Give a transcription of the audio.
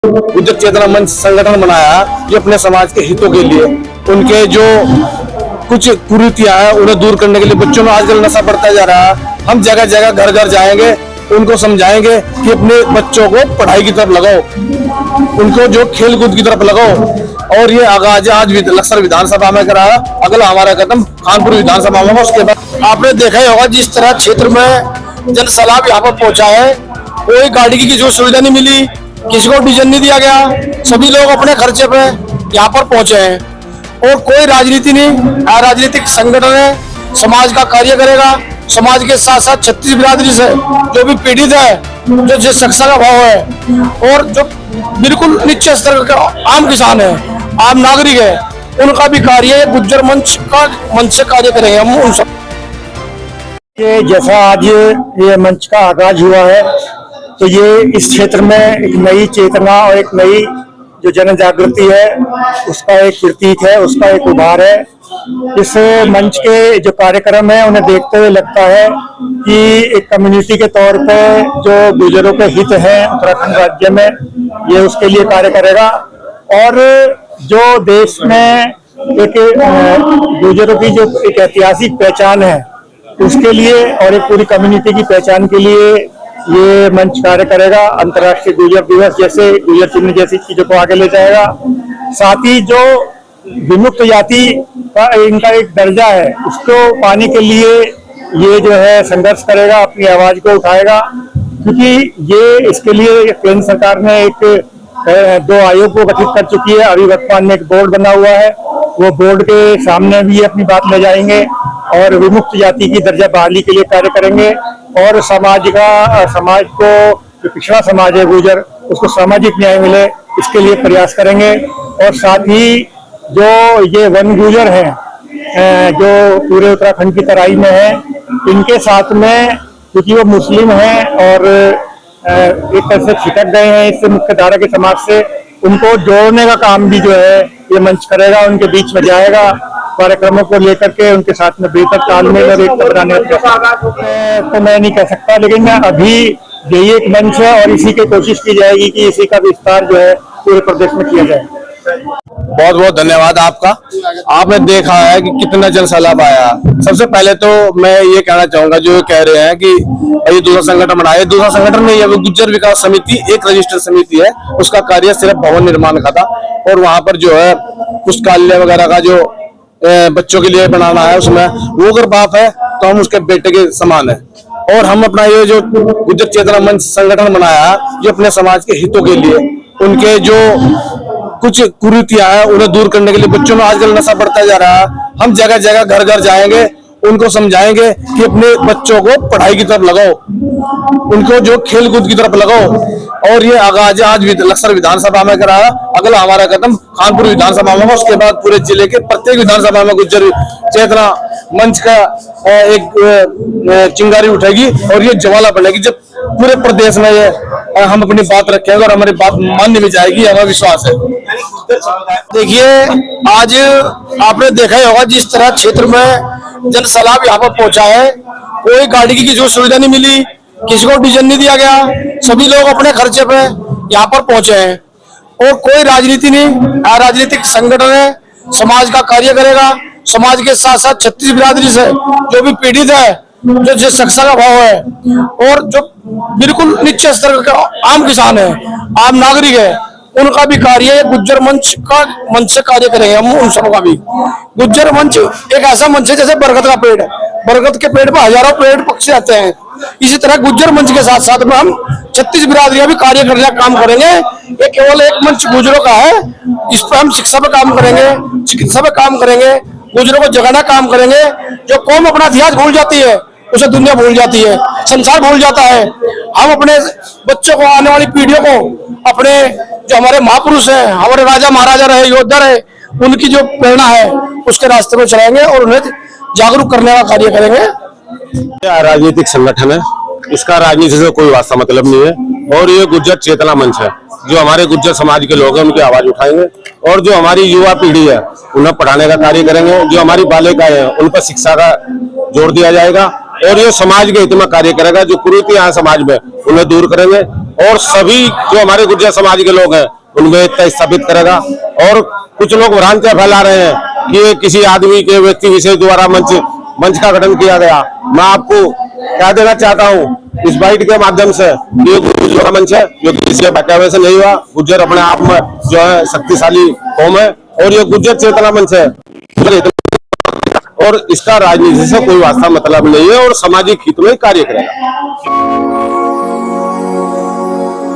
गुज्जर चेतना मंच संगठन बनाया ये अपने समाज के हितों के लिए, उनके जो कुछ कुरीतियां हैं उन्हें दूर करने के लिए। बच्चों में आजकल नशा बढ़ता जा रहा है, हम जगह जगह घर घर जाएंगे, उनको समझाएंगे कि अपने बच्चों को पढ़ाई की तरफ लगाओ, उनको जो खेल कूद की तरफ लगाओ। और ये आगाज आज लक्सर विधानसभा में कराया, अगला हमारा कदम खानपुर विधानसभा में। उसके बाद आपने देखा ही होगा जिस तरह क्षेत्र में जन सैलाब यहाँ पर पहुंचा है, कोई गाड़ी की जो सुविधा नहीं मिली, किसी को डीजल नहीं दिया गया, सभी लोग अपने खर्चे पे यहाँ पर पहुंचे हैं। और कोई राजनीति नहीं, अराजनीतिक संगठन है, समाज का कार्य करेगा। समाज के साथ साथ 36 बिरादरी से जो भी पीड़ित है, जो जिस शिक्षा का भाव है और जो बिल्कुल निचले स्तर का आम किसान है, आम नागरिक है, उनका भी कार्य गुज्जर मंच से कार्य करेंगे हम उन सब। जैसा आज ये मंच का आगाज हुआ है, तो ये इस क्षेत्र में एक नई चेतना और एक नई जो जन जागृति है उसका एक प्रतीक है, उसका एक उभार है। इस मंच के जो कार्यक्रम है उन्हें देखते हुए लगता है कि एक कम्युनिटी के तौर पे जो गुजरों के हित हैं उत्तराखंड राज्य में, ये उसके लिए कार्य करेगा। और जो देश में एक गुजरों की जो एक ऐतिहासिक पहचान है उसके लिए और एक पूरी कम्युनिटी की पहचान के लिए ये मंच कार्य करेगा। अंतर्राष्ट्रीय गुजर दिवस जैसे गुजर चिन्ह जैसी चीजों को आगे ले जाएगा। साथ ही जो विमुक्त जाति का इनका एक दर्जा है उसको पाने के लिए ये जो है संघर्ष करेगा, अपनी आवाज को उठाएगा। क्योंकि ये इसके लिए केंद्र सरकार ने एक 2 आयोग को गठित कर चुकी है। अभी वर्तमान में एक बोर्ड बना हुआ है, वो बोर्ड के सामने भी अपनी बात ले जाएंगे और विमुक्त जाति की दर्जा बहाली के लिए कार्य करेंगे। और समाज को जो पिछड़ा समाज है गुजर, उसको सामाजिक न्याय मिले, इसके लिए प्रयास करेंगे। और साथ ही जो ये वन गुजर हैं जो पूरे उत्तराखंड की तराई में है, इनके साथ में क्योंकि वो मुस्लिम हैं और एक तरह से छिटक गए हैं इससे मुख्य धारा के समाज से, उनको जोड़ने का काम भी जो है ये मंच करेगा, उनके बीच में जाएगा, कार्यक्रमों को लेकर के उनके साथ में बेहतर तालमेल और एकता बनाने का तो मैं नहीं कह सकता, लेकिन अभी यही एक मंच है और इसी की कोशिश की जाएगी कि इसी का विस्तार जो है पूरे प्रदेश में किया जाए। बहुत बहुत धन्यवाद आपका। आपने देखा है कि कितना जन सैलाब आया। सबसे पहले तो मैं ये कहना चाहूंगा, जो कह रहे हैं कि ये दूसरा संगठन बनाया, दूसरा संगठन नहीं है, वो गुज्जर विकास समिति एक रजिस्टर्ड समिति है। उसका कार्य सिर्फ भवन निर्माण का था और वहां पर जो है पुस्तकालय वगैरह का जो बच्चों के लिए बनाना है, उसमें वो अगर बाप है तो हम उसके बेटे के समान है। और हम अपना ये जो गुज्जर चेतना मंच संगठन बनाया ये अपने समाज के हितों के लिए, उनके जो कुछ कुरीतियां हैं उन्हें दूर करने के लिए। बच्चों में आजकल नशा बढ़ता जा रहा है, हम जगह जगह घर घर जाएंगे, उनको समझाएंगे कि अपने बच्चों को पढ़ाई की तरफ लगाओ, उनको जो खेल कूद की तरफ लगाओ। और ये आगाज आज लक्सर विधानसभा में कराया, अगला हमारा कदम खानपुर विधानसभा में। उसके बाद पूरे जिले के प्रत्येक विधानसभा में गुज्जर चेतना मंच का एक चिंगारी उठेगी और ये ज्वाला बनेगी। जब पूरे प्रदेश में ये हम अपनी बात रखेंगे और हमारी बात मान्य भी जाएगी, हमें विश्वास है। देखिए आज आपने देखा ही होगा जिस तरह क्षेत्र में जन सैलाब यहाँ पर पहुंचा है, कोई गाड़ी की जो सुविधा नहीं मिली, किसी को डीजल नहीं दिया गया, सभी लोग अपने खर्चे पे यहाँ पर पहुंचे हैं। और कोई राजनीति नहीं, अराजनीतिक संगठन है, समाज का कार्य करेगा। समाज के साथ साथ 36 बिरादरी से जो भी पीड़ित है, जो जिस शिक्षा का भाव है और जो बिल्कुल निचले स्तर का आम किसान है, आम नागरिक है, उनका भी कार्य गुज्जर मंच से कार्य करेंगे हम उन सबका भी। गुज्जर मंच एक ऐसा मंच है जैसे बरगद का पेड़ है, बरगद के पेड़ पर हजारों पेड़ पक्षी आते हैं, इसी तरह गुज्जर मंच के साथ साथ में हम 36 बिरादरियां भी कार्य करने का काम करेंगे। ये केवल एक मंच गुजरों का है, इस पर हम शिक्षा पे काम करेंगे, चिकित्सा पे काम करेंगे, गुजरों को जगाना काम करेंगे। जो कौम अपना इतिहास भूल जाती है उसे दुनिया भूल जाती है, संसार भूल जाता है। हम अपने बच्चों को, आने वाली पीढ़ियों को, अपने जो हमारे महापुरुष हैं, हमारे राजा महाराजा रहे, योद्धा रहे, उनकी जो प्रेरणा है उसके रास्ते में चलाएंगे और उन्हें जागरूक करने का कार्य करेंगे। राजनीतिक संगठन है, इसका राजनीति से कोई वास्ता मतलब नहीं है। और ये गुज्जर चेतना मंच है, जो हमारे गुज्जर समाज के लोग हैं उनकी आवाज उठाएंगे और जो हमारी युवा पीढ़ी है उन्हें पढ़ाने का कार्य करेंगे। जो हमारी बालिकाएं हैं उन पर शिक्षा का जोर दिया जाएगा और ये समाज के हित में कार्य करेगा। जो कुरीतियां हैं समाज में उन्हें दूर करेंगे और सभी जो हमारे गुर्जर समाज के लोग हैं उनमें एकता स्थापित करेगा। और कुछ लोग भ्रांतियां फैला रहे हैं कि ये किसी आदमी के व्यक्ति विशेष द्वारा मंच का गठन किया गया। मैं आपको क्या देना चाहता हूँ इस बाइट के माध्यम से, ये गुर्जर का मंच है जो किसी के बहकावे से नहीं हुआ। गुर्जर अपने आप में जो है शक्तिशाली कौम है और ये गुर्जर चेतना मंच है और इसका राजनीति से कोई वास्ता मतलब नहीं है और सामाजिक हित में कार्य करेगा।